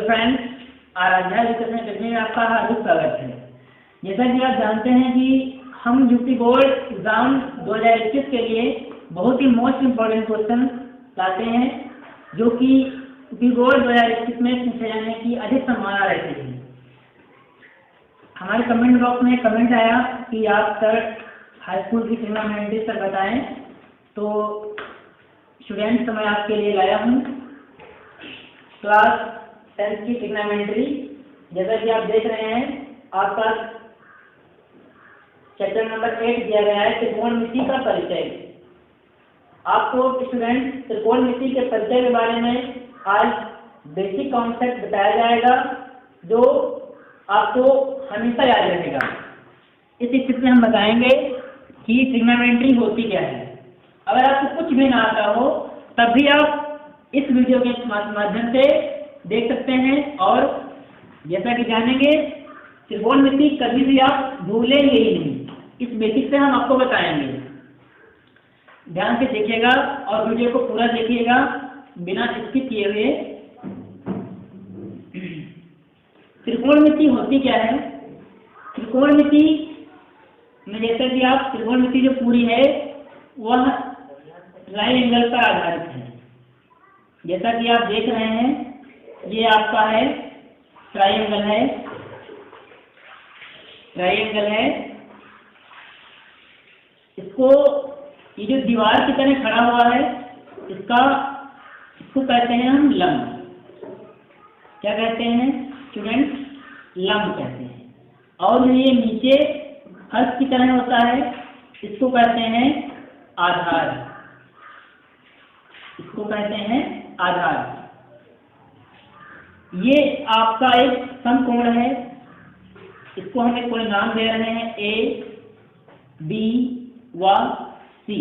Friends, Aaradhya education academy में आपका हार्दिक स्वागत है। जैसा कि आप जानते हैं कि हम यूपी बोर्ड एग्जाम 2021 के लिए बहुत ही मोस्ट इम्पोर्टेंट क्वेश्चन लाते हैं, जो कि यूपी बोर्ड 2021 में पूछे जाने की अधिक संभावना रहती है। हमारे कमेंट बॉक्स में कमेंट आया कि आप सर हाई स्कूल की ट्रिग्नोमेट्री सर बताएं, तो स्टूडेंट्स मैं आपके लिए लाया हूँ क्लास 10th की ट्रिग्नोमेट्री। जैसा कि आप देख रहे हैं, आपका चैप्टर नंबर 8 दिया गया है त्रिकोणमिति का परिचय। आपको स्टूडेंट त्रिकोणमिति के परिचय के बारे में आज बेसिक कॉन्सेप्ट बताया जाएगा, जो आपको हमेशा याद रहेगा। इस स्थिति में हम बताएंगे कि ट्रिग्नोमेट्री होती क्या है। अगर आपको कुछ भी ना आता हो तब भी आप इस वीडियो के माध्यम से देख सकते हैं, और जैसा कि जानेंगे त्रिकोणमिति कभी भी आप भूलेंगे ही नहीं। इस बेसिक से हम आपको बताएंगे। ध्यान से देखिएगा और वीडियो को पूरा देखिएगा बिना स्किप किए हुए। त्रिकोणमिति होती क्या है? त्रिकोणमिति में जैसा कि आप त्रिकोणमिति जो पूरी है वह ट्रायंगल पर आधारित है। जैसा कि आप देख रहे हैं, ये आपका है ट्रायंगल है। इसको ये जो दीवार की तरह खड़ा हुआ है, इसको कहते हैं हम लंब। क्या कहते हैं स्टूडेंट? लंब कहते हैं। और ये नीचे फर्श की तरह होता है, इसको कहते हैं आधार। ये आपका एक समकोण है। इसको हम एक कोई नाम दे रहे हैं ए बी व सी।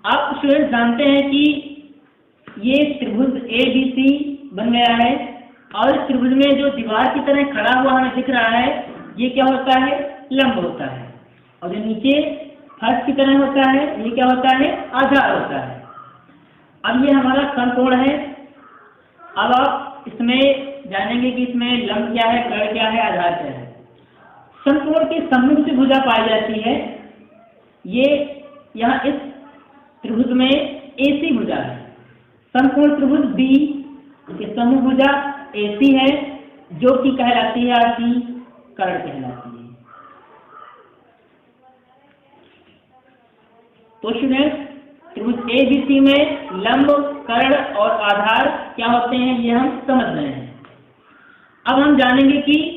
आप स्टूडेंट जानते हैं कि ये त्रिभुज ABC बन गया है, और इस त्रिभुज में जो दीवार की तरह खड़ा हुआ हमें दिख रहा है, ये क्या होता है? लंब होता है। और जो नीचे फर्श की तरह होता है, ये क्या होता है? आधार होता है। अब ये हमारा समकोण है। अब आप इसमें जानेंगे कि इसमें लंब क्या है, कर्ण क्या है, आधार क्या है। समकोण की सम्मुख जो भुजा पाई जाती है, ये यहाँ इस त्रिभुज में AC भुजा है। समकोण त्रिभुज B की सम्मुख भुजा AC है, जो कि कहलाती है आपकी कर्ण कहलाती है। तो स्टूडेंट, त्रिभुज ABC में लंब, कर्ण और आधार क्या होते हैं, ये हम समझ रहे हैं। अब हम जानेंगे कि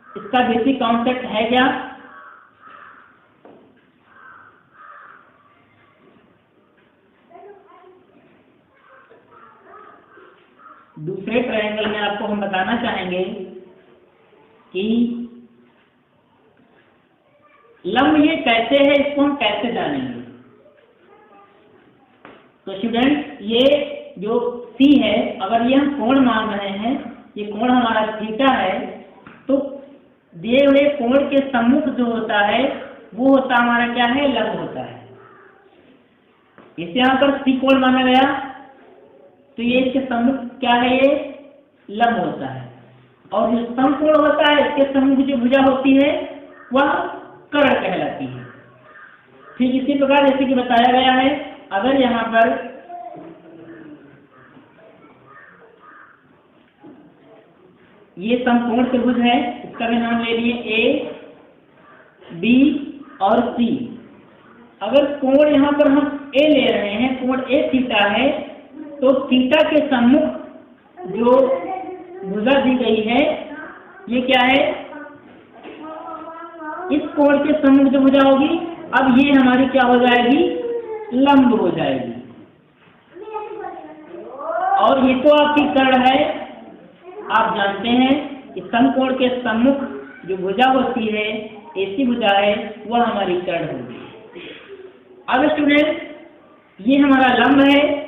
इसका बेसिक कॉन्सेप्ट है क्या। दूसरे ट्रायंगल में आपको हम बताना चाहेंगे कि लंब ये कैसे है, इसको हम कैसे जानेंगे। तो स्टूडेंट, ये जो C है, अगर ये हम कोण मान रहे हैं, ये कोण हमारा थीटा है, तो दिए हुए कोण के सम्मुख जो होता है वो होता हमारा क्या है? लंब होता है। इसे यहाँ पर C कोण माना गया, तो ये इसके सम्मुख क्या है? ये लंब होता है। और जो समकोण होता है, इसके सम्मुख जो भुजा होती है वह कर्ण कहलाती है। ठीक इसी प्रकार जैसे कि बताया गया है, अगर यहाँ पर ये समकोण त्रिभुज है, इसका भी नाम ले लिए A B और C। अगर कोण यहाँ पर हम A ले रहे हैं, कोण A थीटा है, तो थीटा के सम्मुख जो भुजा दी गई है, ये क्या है? इस कोण के सम्मुख जो भुजा होगी, अब ये हमारी क्या हो जाएगी? लंब हो जाएगी। और ये तो आपकी कर्ण है। आप जानते हैं कि समकोण के सम्मुख जो भुजा होती है, AC भुजा है, वह हमारी कर्ण होगी। अब स्टूडेंट, ये हमारा लंब है।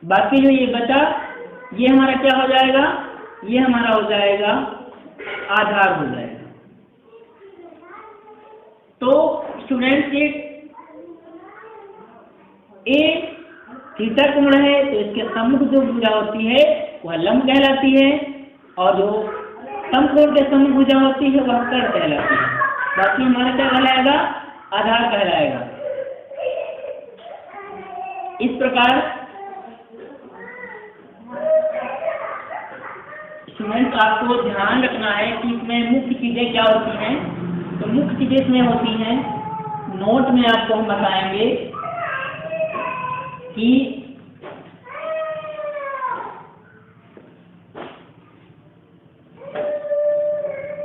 बाकी जो ये बचा, ये हमारा क्या हो जाएगा? ये हमारा हो जाएगा आधार हो जाएगा। तो स्टूडेंट, ये A थीटा कोण है तो इसके सम्मुख जो भुजा होती है वह लंब कहलाती है, और जो समकोण के सम्मुख भुजा होती है वह कर्ण कहलाती है। बाकी हमारा क्या कहलाएगा? आधार कहलाएगा। इस प्रकार स्टूडेंट्स आपको ध्यान रखना है कि इसमें मुख्य चीजें क्या होती हैं। तो मुख्य चीजें इसमें होती हैं, नोट में आपको हम बताएंगे कि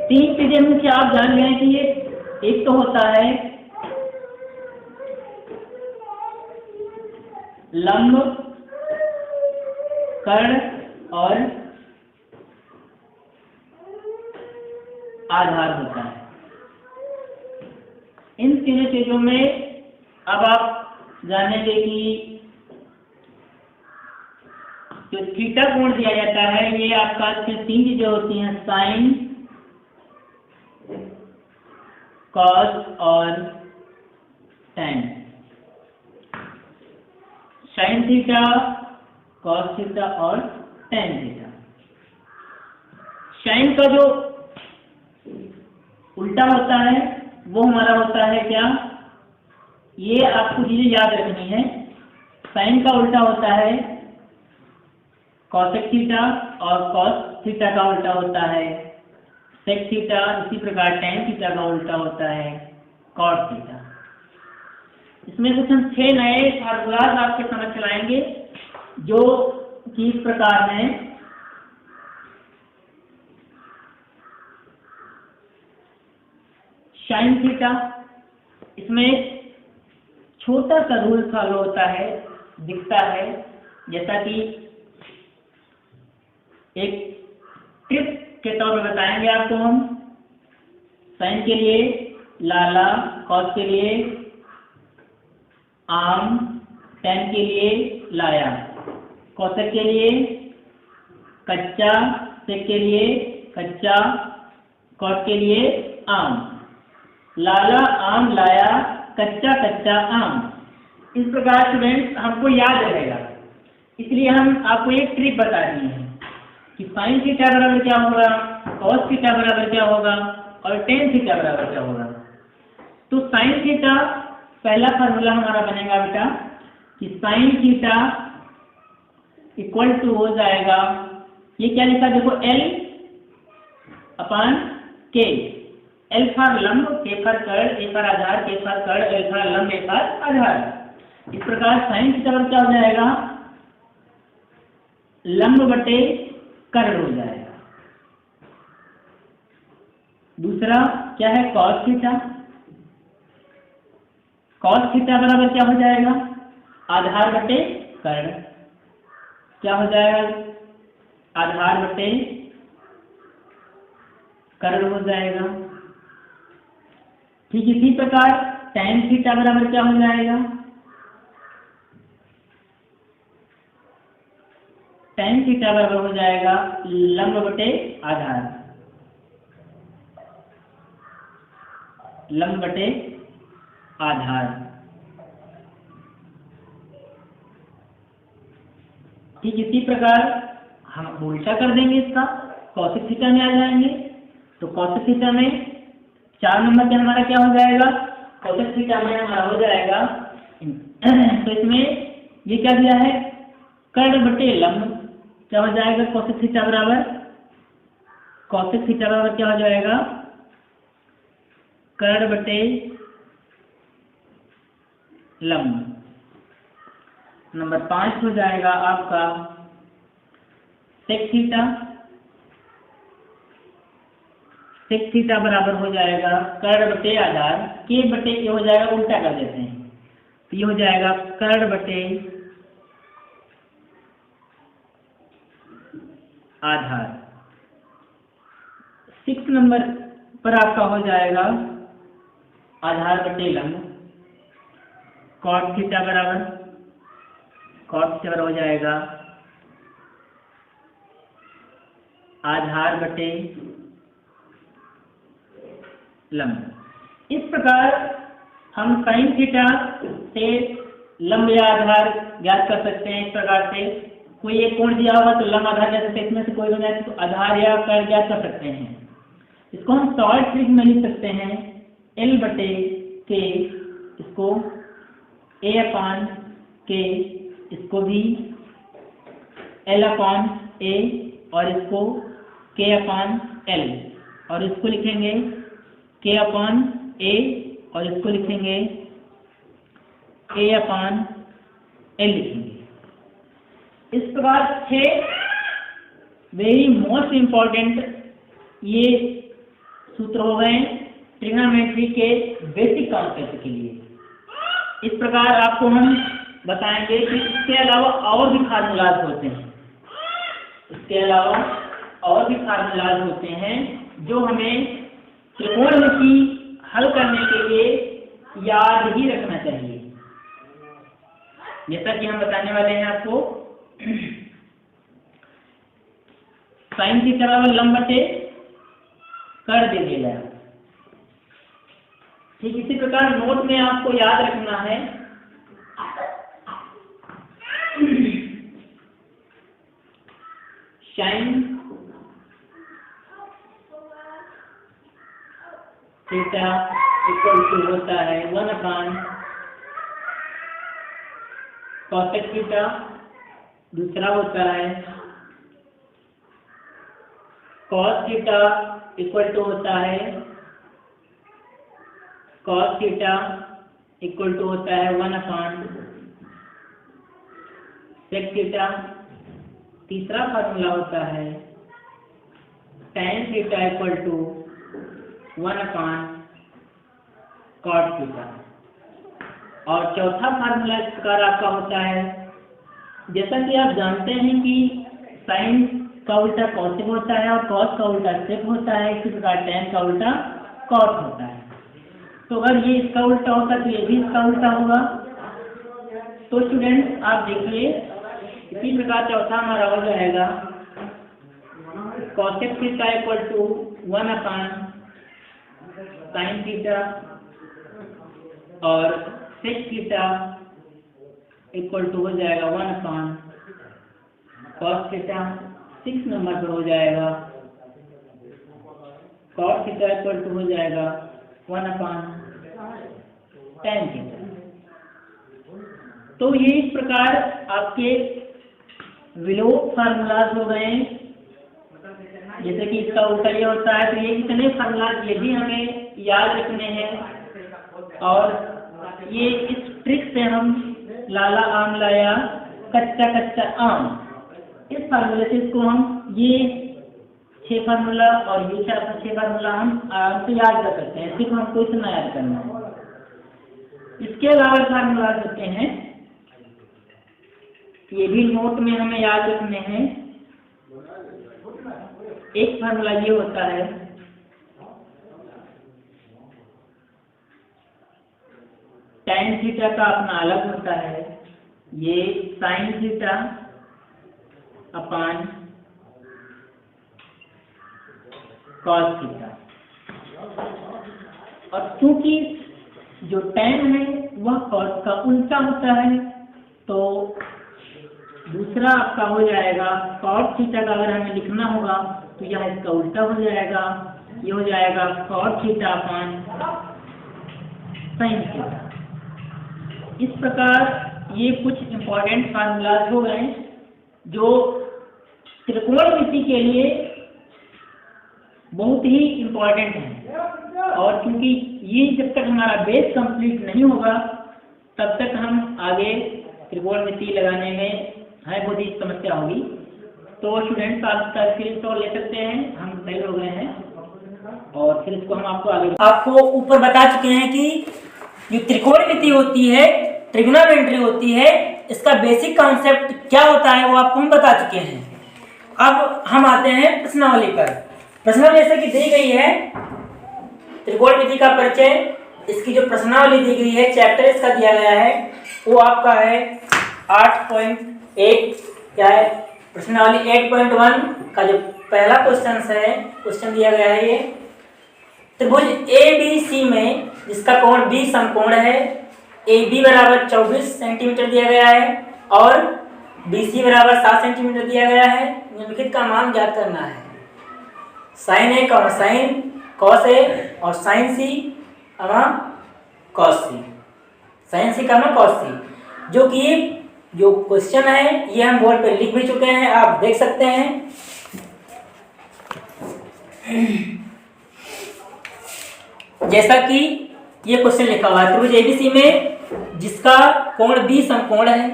तीन चीजें मुख्य आप जान गए कि ये एक तो होता है लंब, कर्ण और आधार होता है। इन तीनों चीजों में अब आप जानेंगे कि जो थीटा कोण दिया जाता है ये आपका तीन चीजें होती हैं, साइन, कॉस और tan. Sine theta, cos theta और टैन थीटा। साइन का जो उल्टा होता है वो हमारा होता है क्या? ये आपको चीजें याद रखनी है। साइन का उल्टा होता है कॉसेक थीटा और कॉस थीटा का उल्टा होता है सेक थीटा। इसी प्रकार टैन थीटा का उल्टा होता है कॉट थीटा। इसमें कुछ हम 6 नए फार्मूलाज आपके समझ चलाएंगे जो कि इस प्रकार हैं। साइन थीटा, इसमें छोटा सा रूल फॉलो होता है, दिखता है, जैसा कि एक ट्रिक के तौर पर बताएंगे आपको हम। साइन के लिए लाला, कॉस के लिए आम, टैन के लिए लाया, कौशक के लिए कच्चा, सेक के लिए कच्चा, कॉट के लिए आम। लाला, आम, लाया, कच्चा, कच्चा, आम। इस प्रकार स्टूडेंट्स हमको याद रहेगा, इसलिए हम आपको एक ट्रिक बता दिए हैं कि साइन थीटा बराबर क्या होगा, कॉस थीटा बराबर क्या होगा और टेन थीटा बराबर क्या होगा। तो साइन थीटा पहला फार्मूला हमारा बनेगा बेटा कि साइन थीटा इक्वल टू हो जाएगा, ये क्या लिखा देखो, L अपान K। L फॉर लंब, K फॉर कर्ण, A फॉर आधार, K फॉर कर्ण, L फॉर लंब, A फॉर आधार। इस प्रकार साइन थीटा बराबर क्या हो जाएगा, लंब बटे कर्ण हो जाएगा। दूसरा क्या है, कॉस थीटा। कॉस थीटा बराबर क्या हो जाएगा, आधार बटे कर्ण। क्या हो जाएगा, आधार बटे कर्ण हो जाएगा। ठीक इसी प्रकार टैन थीटा बराबर क्या हो जाएगा, टैन थीटा बराबर हो जाएगा लंब बटे आधार, लंब बटे आधार। ठीक इसी प्रकार हम उल्टा कर देंगे इसका, कॉसेक थीटा में आ जाएंगे। तो कॉसेक थीटा में 4 नंबर पे हमारा क्या हो जाएगा, कॉसेक थीटा में हमारा हो जाएगा तो इसमें ये क्या दिया है, कर्ण बटे लंब। क्या हो जाएगा, कॉसेक थीटा बराबर, कॉसेक थीटा बराबर क्या हो जाएगा, कर्ण बटे लंब। नंबर 5 हो जाएगा आपका सेक थीटा। सेक थीटा बराबर हो जाएगा कर्ण बटे आधार, के बटे ये हो जाएगा, उल्टा कर देते हैं तो ये हो जाएगा कर्ण बटे आधार। 6 नंबर पर आपका हो जाएगा आधार बटे लंब, कॉट थीटा बराबर, कॉट थीटा बराबर हो जाएगा आधार बटे लंब। इस प्रकार हम साइन थीटा से लंब या आधार ज्ञात कर सकते हैं इस प्रकार से। कोई एक कोण दिया होगा तो लंब आधार ज्ञात कर सकते हैं, इसमें से कोई बना तो आधार या कर्ल ज्ञात कर सकते हैं। इसको हम शॉर्ट ट्रिक में लिख सकते हैं L/K, इसको A/K, इसको भी L/A और इसको K/L, और इसको लिखेंगे K/A और इसको लिखेंगे A/L लिखेंगे। इस प्रकार 6 वेरी मोस्ट इम्पॉर्टेंट ये सूत्र हो गए ट्रिग्नोमेट्री के बेसिक कॉन्सेप्ट के लिए। इस प्रकार आपको हम बताएंगे कि इसके अलावा और भी फार्मूलाज होते हैं, इसके अलावा और भी फार्मूलाज होते हैं जो हमें त्रिकोणमिति हल करने के लिए याद ही रखना चाहिए। जैसा कि हम बताने वाले हैं आपको, साइन थीटा बराबर लंब बटे कर दे दिया गया। ठीक इसी प्रकार नोट में आपको याद रखना है साइन थीटा इक्वल टू होता है 1/cosec थीटा, दूसरा होता है cos थीटा इक्वल टू होता है cos थीटा इक्वल टू होता है 1/sec थीटा। तीसरा फार्मूला होता है tan theta equal to 1/cot theta. और चौथा फार्मूला इस प्रकार आपका होता है, जैसा कि आप जानते हैं कि साइन का उल्टा कॉसेक होता है और कॉस का उल्टा सेक होता है, इसी प्रकार tan का उल्टा कॉट होता है। तो अगर ये इसका उल्टा होता तो ये भी इसका उल्टा होगा। तो स्टूडेंट्स आप देखिए इसी प्रकार चौथा हमारा हो जाएगा cosec theta equal to 1/sin theta और sec थीटा इक्वल टू हो जाएगा 1/cos थीटा। 6 नंबर पर हो जाएगा cos थीटा इक्वल टू हो जाएगा 1/tan थीटा। तो ये इस प्रकार आपके विलोप फार्मूलाज हो गए। जैसे कि इसका उल्टा ये होता है, तो ये इतने फार्मूलाज ये भी हमें याद रखने हैं। और ये इस ट्रिक से हम लाला आम लाया कच्चा कच्चा आम, इस फार्मूले से इसको हम ये 6 फार्मूला और ये 6 फार्मूला हम आराम से याद कर सकते हैं, सिर्फ हमको इतना याद करना है। इसके अलावा फार्मूला होते हैं, ये भी नोट में हमें याद रखने हैं। एक फार्मूला ये होता है tan थीटा का अपना अलग होता है, ये sin theta upon cos theta. और क्योंकि जो tan है वह cos का उल्टा होता है, तो दूसरा आपका हो जाएगा cos थीटा का अगर हमें लिखना होगा तो यह इसका उल्टा हो जाएगा, ये हो जाएगा cos theta upon sin theta. इस प्रकार ये कुछ इम्पोर्टेंट फार्मूलाज हो गए जो त्रिकोणमिति के लिए बहुत ही इम्पोर्टेंट हैं। और क्योंकि ये जब तक हमारा बेस कंप्लीट नहीं होगा तब तक हम आगे त्रिकोणमिति लगाने में है बहुत ही समस्या होगी। तो स्टूडेंट्स आप इसका स्क्रीनशॉट ले सकते हैं, हम तैयार हो गए हैं और फिर इसको हम आपको ऊपर बता चुके हैं कि जो त्रिकोणमिति होती है, ट्रिग्नोमेट्री होती है, इसका बेसिक कॉन्सेप्ट क्या होता है वो आपको हम बता चुके हैं। अब हम आते हैं प्रश्नावली पर। प्रश्नावली जैसे कि दी गई है त्रिकोणमिति का परिचय, इसकी जो प्रश्नावली दी गई है, चैप्टर इसका दिया गया है वो आपका है 8.1 क्या है, प्रश्नावली 8.1 का जो पहला क्वेश्चन दिया गया है, ये त्रिभुज ABC में जिसका कोण B समकोण है AB बराबर 24 सेंटीमीटर दिया गया है और BC बराबर 7 सेंटीमीटर दिया गया है। निम्नलिखित का मान ज्ञात करना है। साइन A का साइन कॉस A और sine C cos C, sine C का कॉस C, जो कि जो क्वेश्चन है ये हम बोर्ड पे लिख भी चुके हैं, आप देख सकते हैं। जैसा कि ये क्वेश्चन लिखा हुआ है, त्रिभुज ABC में जिसका कोण B समकोण है,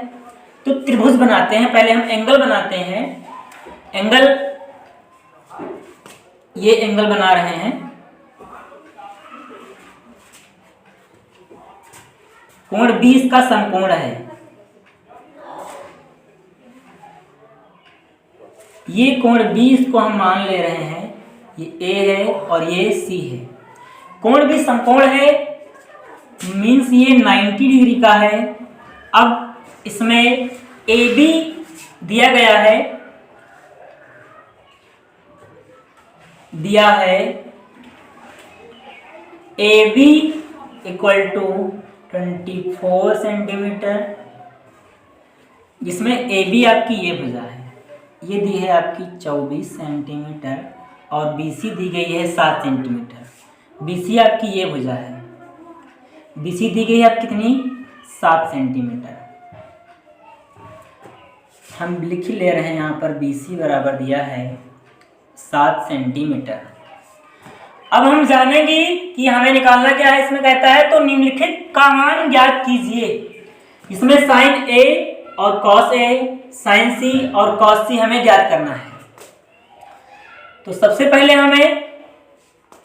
तो त्रिभुज बनाते हैं। पहले हम एंगल बनाते हैं। एंगल, ये एंगल बना रहे हैं। कोण B इसका समकोण है। ये कोण B इसको हम मान ले रहे हैं, ये A है और ये C है। कोण B समकोण है, मीन्स ये 90 डिग्री का है। अब इसमें AB दिया गया है, AB इक्वल टू 24 सेंटीमीटर, जिसमें AB आपकी ये भुजा है, ये दी है आपकी 24 सेंटीमीटर और BC दी गई है 7 सेंटीमीटर। BC आपकी ये भुजा है, BC दी गई है आप कितनी 7 सेंटीमीटर। हम लिख ही ले रहे हैं यहाँ पर BC बराबर दिया है 7 सेंटीमीटर। अब हम जानेंगे कि हमें निकालना क्या है। इसमें कहता है तो निम्नलिखित का मान ज्ञात कीजिए। इसमें साइन A और कॉस A, साइन C और कॉस C हमें ज्ञात करना है। तो सबसे पहले हमें,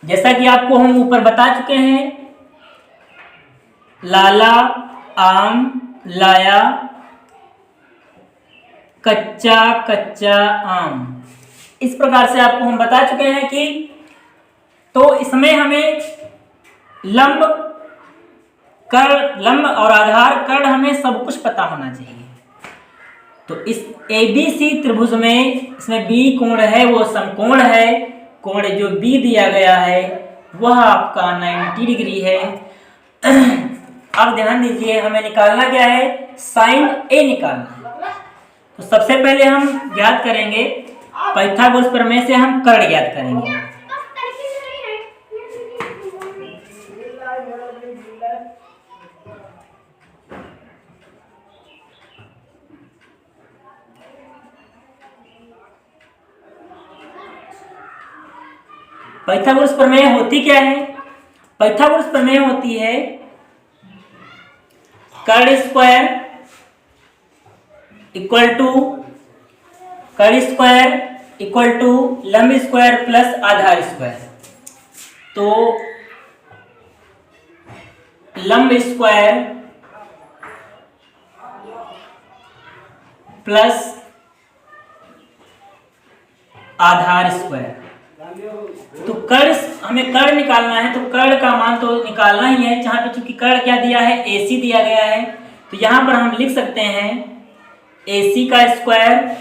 जैसा कि आपको हम ऊपर बता चुके हैं, लाला आम लाया, कच्चा कच्चा आम, इस प्रकार से आपको हम बता चुके हैं कि तो इसमें हमें लंब और आधार कर्ण हमें सब कुछ पता होना चाहिए। तो इस ABC त्रिभुज में इसमें B कोण है वो समकोण है। कोण जो B दिया गया है वह आपका 90 डिग्री है। अब ध्यान दीजिए, हमें निकालना क्या है, साइन A निकालना है। तो सबसे पहले हम ज्ञात करेंगे पाइथागोरस प्रमेय से, हम कर्ण ज्ञात करेंगे। पाइथागोरस प्रमेय होती क्या है? पाइथागोरस प्रमेय होती है कर्ण स्क्वायर इक्वल टू लंब स्क्वायर प्लस आधार स्क्वायर। तो लंब स्क्वायर प्लस आधार स्क्वायर। तो कर्ण, हमें कर्ण निकालना है, तो कर्ण का मान तो निकालना ही है। जहां पे चूंकि कर्ण क्या दिया है, AC दिया गया है, तो यहां पर हम लिख सकते हैं AC का स्क्वायर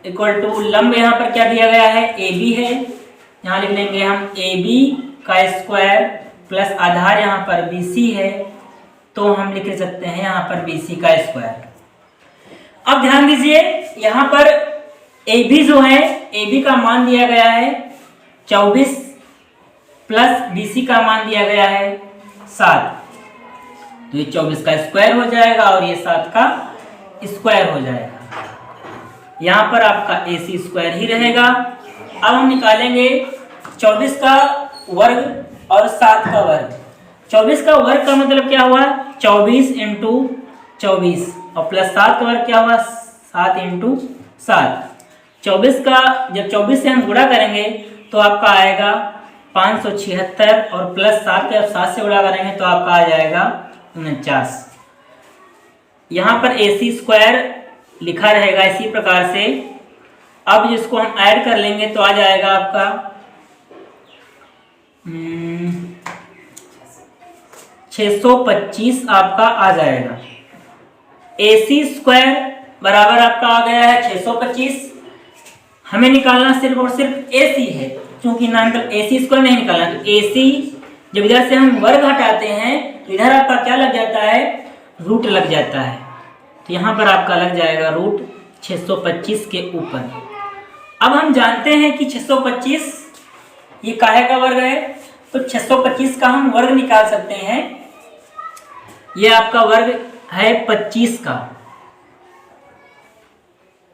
इक्वल टू लंब, यहाँ पर क्या दिया गया है, AB है, यहाँ लिख लेंगे हम AB का स्क्वायर प्लस आधार यहाँ पर BC है, तो हम लिख सकते हैं यहाँ पर BC का स्क्वायर। अब ध्यान दीजिए, यहाँ पर AB जो है, AB का मान दिया गया है 24 प्लस BC का मान दिया गया है 7, तो ये 24 का स्क्वायर हो जाएगा और ये 7 का स्क्वायर हो जाएगा। यहाँ पर आपका AC स्क्वायर ही रहेगा। अब हम निकालेंगे 24 का वर्ग और 7 का वर्ग। 24 का वर्ग का मतलब क्या हुआ, 24 इंटू 24 और प्लस 7 का वर्ग क्या हुआ, 7 इंटू 7। 24 का जब 24 से हम गुणा करेंगे तो आपका आएगा 576 और प्लस 7 का जब 7 से गुणा करेंगे तो आपका आ जाएगा 49। यहाँ पर AC स्क्वायर लिखा रहेगा इसी प्रकार से। अब जिसको हम ऐड कर लेंगे तो आ जाएगा आपका 625 आपका आ जाएगा। AC स्क्वायर बराबर आपका आ गया है 625। हमें निकालना सिर्फ और सिर्फ AC है, क्योंकि ना AC स्क्वायर नहीं निकालना। तो AC जब इधर से हम वर्ग हटाते हैं तो इधर आपका क्या लग जाता है, रूट लग जाता है, तो यहाँ पर आपका लग जाएगा रूट 625 के ऊपर। अब हम जानते हैं कि 625 ये काहे का वर्ग है, तो 625 का हम वर्ग निकाल सकते हैं। ये आपका वर्ग है 25 का,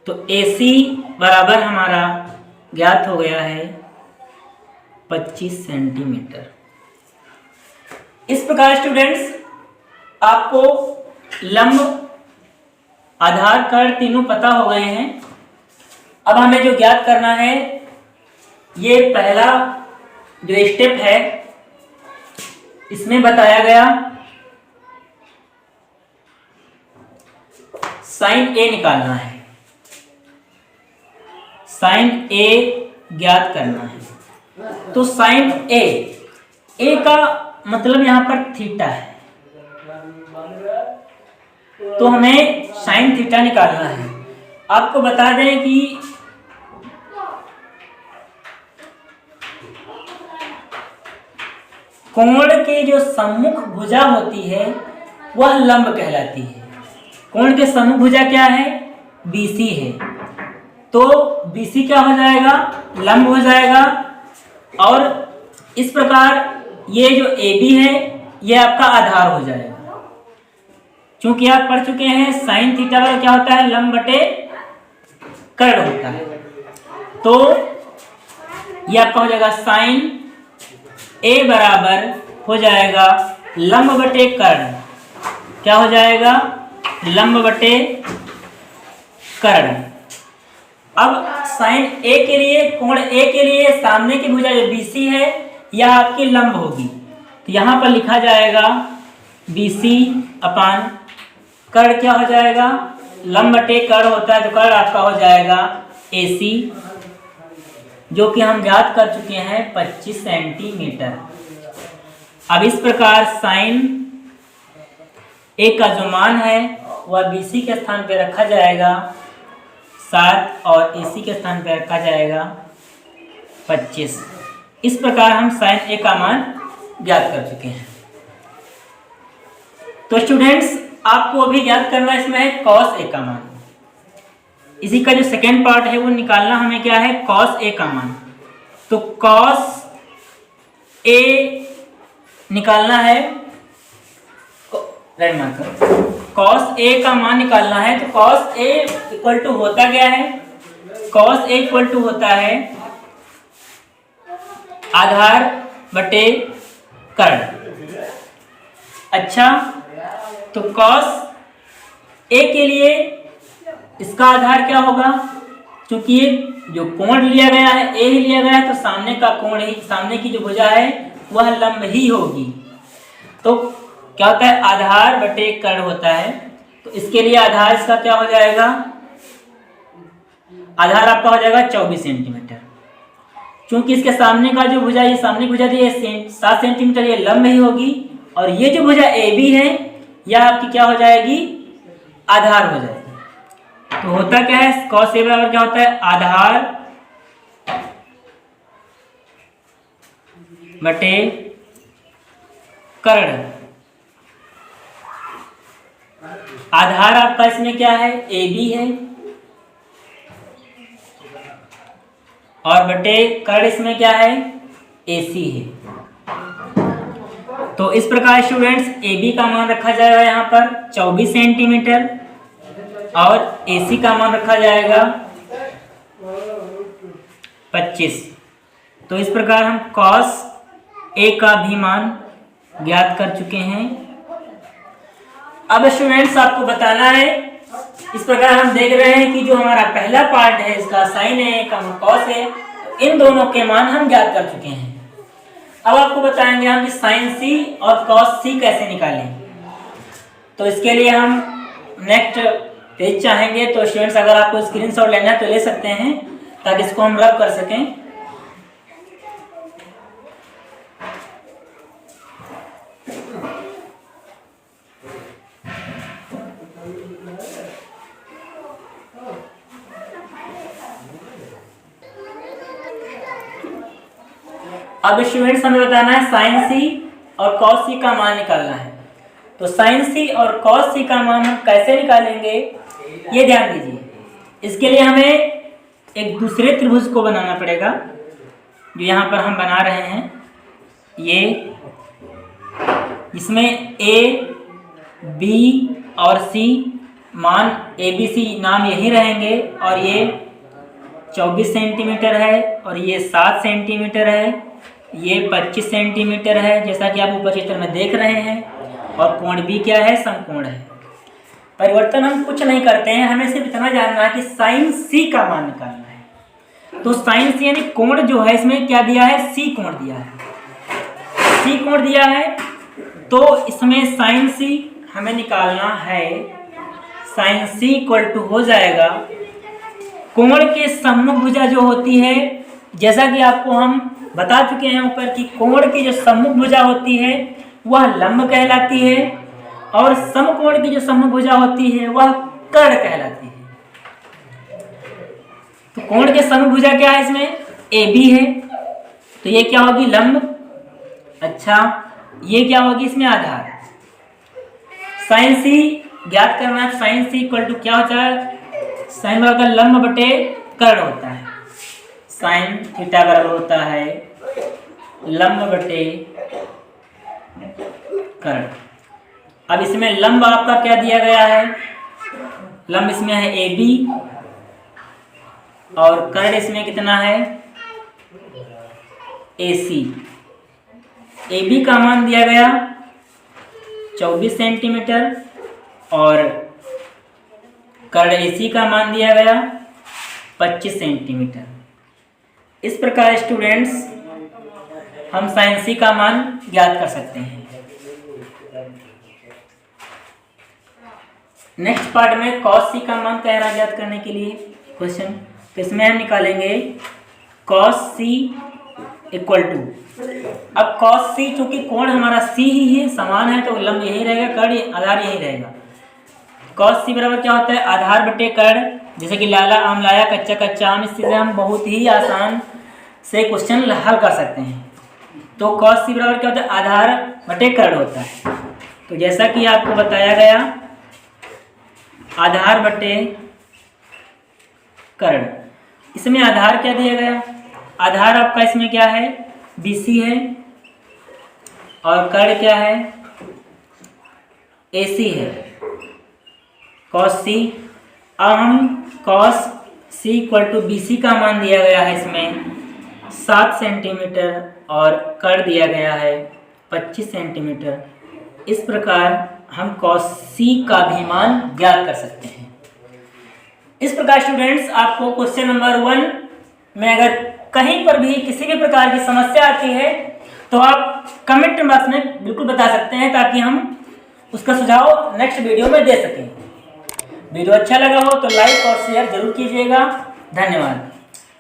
तो AC बराबर हमारा ज्ञात हो गया है 25 सेंटीमीटर। इस प्रकार स्टूडेंट्स आपको लंब, आधार, कर्ण तीनों पता हो गए हैं। अब हमें जो ज्ञात करना है, ये पहला जो स्टेप है इसमें बताया गया साइन A निकालना है। साइन A ज्ञात करना है। तो साइन A का मतलब यहां पर थीटा है, तो हमें साइन थीटा निकालना है। आपको बता दें कि कोण के जो सम्मुख भुजा होती है वह लंब कहलाती है। कोण के सम्मुख भुजा क्या है? BC है, तो BC क्या हो जाएगा? लंब हो जाएगा। और इस प्रकार ये जो AB है ये आपका आधार हो जाएगा। चूंकि आप पढ़ चुके हैं साइन थीटा का क्या होता है? लंब बटे कर्ण होता है। तो ये आपका हो जाएगा साइन A बराबर हो जाएगा लंब बटे कर्ण। क्या हो जाएगा? लंब बटे कर्ण। अब साइन A के लिए, कोण A के लिए सामने की भुजा जो BC है यह आपकी लंब होगी, तो यहां पर लिखा जाएगा BC अपान कर्ण। क्या हो जाएगा? लंब बटे कर्ण होता है, तो कर्ण आपका हो जाएगा AC, जो कि हम ज्ञात कर चुके हैं 25 सेंटीमीटर। अब इस प्रकार साइन A का जो मान है वह BC के स्थान पर रखा जाएगा 7 और AC के स्थान पर रखा जाएगा 25। इस प्रकार हम साइन A का मान ज्ञात कर चुके हैं। तो स्टूडेंट्स आपको अभी ज्ञात करना इसमें है कॉस A का मान। इसी का जो सेकेंड पार्ट है वो निकालना हमें क्या है? कॉस A का मान। तो कॉस A निकालना है, राइट मार्कर, कॉस A का मान निकालना है। तो कॉस A इक्वल टू होता क्या है? कॉस A इक्वल टू होता है आधार बटे कर्ण। अच्छा, तो कॉस A के लिए इसका आधार क्या होगा? क्योंकि ये जो कोण लिया गया है A ही लिया गया है, तो सामने का कोण ही, सामने की जो भुजा है वह लंब ही होगी। तो क्या होता है? आधार बटे कर्ण होता है। तो इसके लिए आधार इसका क्या हो जाएगा? आधार आपका हो जाएगा 24 सेंटीमीटर। क्योंकि इसके सामने का जो भुजा, ये सामने भुजा दी है 7 सेंटीमीटर, ये लंब ही होगी। और ये जो भुजा AB है यह आपकी क्या हो जाएगी? आधार हो जाएगी। तो होता क्या है? कॉस A बराबर क्या होता है? आधार बटे कर्ण। आधार आपका इसमें क्या है? AB है, और बटे कर्ण इसमें क्या है? AC है। तो इस प्रकार स्टूडेंट्स AB का मान रखा जाएगा यहाँ पर 24 सेंटीमीटर और AC का मान रखा जाएगा 25। तो इस प्रकार हम cos A का भी मान ज्ञात कर चुके हैं। अब स्टूडेंट्स आपको बताना है, इस प्रकार हम देख रहे हैं कि जो हमारा पहला पार्ट है इसका साइन है, कॉस है, इन दोनों के मान हम ज्ञात कर चुके हैं। अब आपको बताएंगे हम कि साइन C और कॉस C कैसे निकालें। तो इसके लिए हम नेक्स्ट पेज चाहेंगे, तो स्टूडेंट्स अगर आपको स्क्रीनशॉट लेना है तो ले सकते हैं, ताकि इसको हम रब कर सकें। अब स्टूडेंट्स हमें बताना है साइन C और कॉस C का मान निकालना है। तो साइन सी और कॉस सी का मान हम कैसे निकालेंगे ये ध्यान दीजिए। इसके लिए हमें एक दूसरे त्रिभुज को बनाना पड़ेगा, जो यहाँ पर हम बना रहे हैं। ये इसमें ए बी और सी मान ABC नाम यही रहेंगे, और ये 24 सेंटीमीटर है और ये 7 सेंटीमीटर है, ये 25 सेंटीमीटर है जैसा कि आप ऊपर चित्र में देख रहे हैं, और कोण भी क्या है, समकोण है। परिवर्तन हम कुछ नहीं करते हैं, हमें सिर्फ इतना जानना है कि साइन सी का मान निकालना है। तो साइन सी यानी कोण जो है इसमें क्या दिया है, सी कोण दिया है, सी कोण दिया है। तो इसमें साइन सी हमें निकालना है, साइन सी इक्वल टू हो जाएगा कोण के सम्मुख भुजा जो होती है, जैसा कि आपको हम बता चुके हैं ऊपर कि कोण की जो सम्मुख भुजा होती है वह लंब कहलाती है, और समकोण की जो सम्मुख भुजा होती है वह कर्ण कहलाती है। तो कोण के सम्मुख भुजा क्या है, इसमें AB है, तो ये क्या होगी, लंब। अच्छा, ये क्या होगी, इसमें आधार। साइन सी ज्ञात करना है, साइन सी इक्वल टू क्या होता है, साइन बराबर लंब बटे कर्ण होता है। साइन थीटा बराबर होता है लंब बटे कर्ण। अब इसमें लंब आपका क्या दिया गया है, लंब इसमें है AB, और कर्ण इसमें कितना है, AC। AB का मान दिया गया 24 सेंटीमीटर और कर्ण AC का मान दिया गया 25 सेंटीमीटर। इस प्रकार स्टूडेंट्स हम साइन सी का मान ज्ञात कर सकते हैं। नेक्स्ट पार्ट में कॉस सी का मान कह रहा है ज्ञात करने के लिए क्वेश्चन, तो इसमें हम निकालेंगे कॉस सी इक्वल टू, अब कॉस सी चूंकि कोण हमारा सी ही है, समान है, तो लंब यही रहेगा, कर्ण आधार यही रहेगा। कॉस सी बराबर क्या होता है, आधार बटे कर्ण। जैसे कि लाला आम लाया कच्चा कच्चा आम, इस चीज़ हम बहुत ही आसान से क्वेश्चन हल कर सकते हैं। तो कॉस सी बराबर क्या होता है, आधार बटे कर्ण होता है। तो जैसा कि आपको बताया गया, आधार बटे कर्ण। इसमें आधार क्या दिया गया, आधार आपका इसमें क्या है, BC है, और कर्ण क्या है, AC है, cos C। अब हम cos C equal to BC का मान दिया गया है इसमें 7 सेंटीमीटर, और कर्ण दिया गया है 25 सेंटीमीटर। इस प्रकार हम cos C का भी मान ज्ञात कर सकते हैं। इस प्रकार स्टूडेंट्स आपको क्वेश्चन नंबर 1 में अगर कहीं पर भी किसी भी प्रकार की समस्या आती है तो आप कमेंट बॉक्स में बिल्कुल बता सकते हैं, ताकि हम उसका सुझाव नेक्स्ट वीडियो में दे सकें। वीडियो अच्छा लगा हो तो लाइक और शेयर जरूर कीजिएगा। धन्यवाद।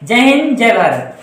जय हिंद, जय भारत।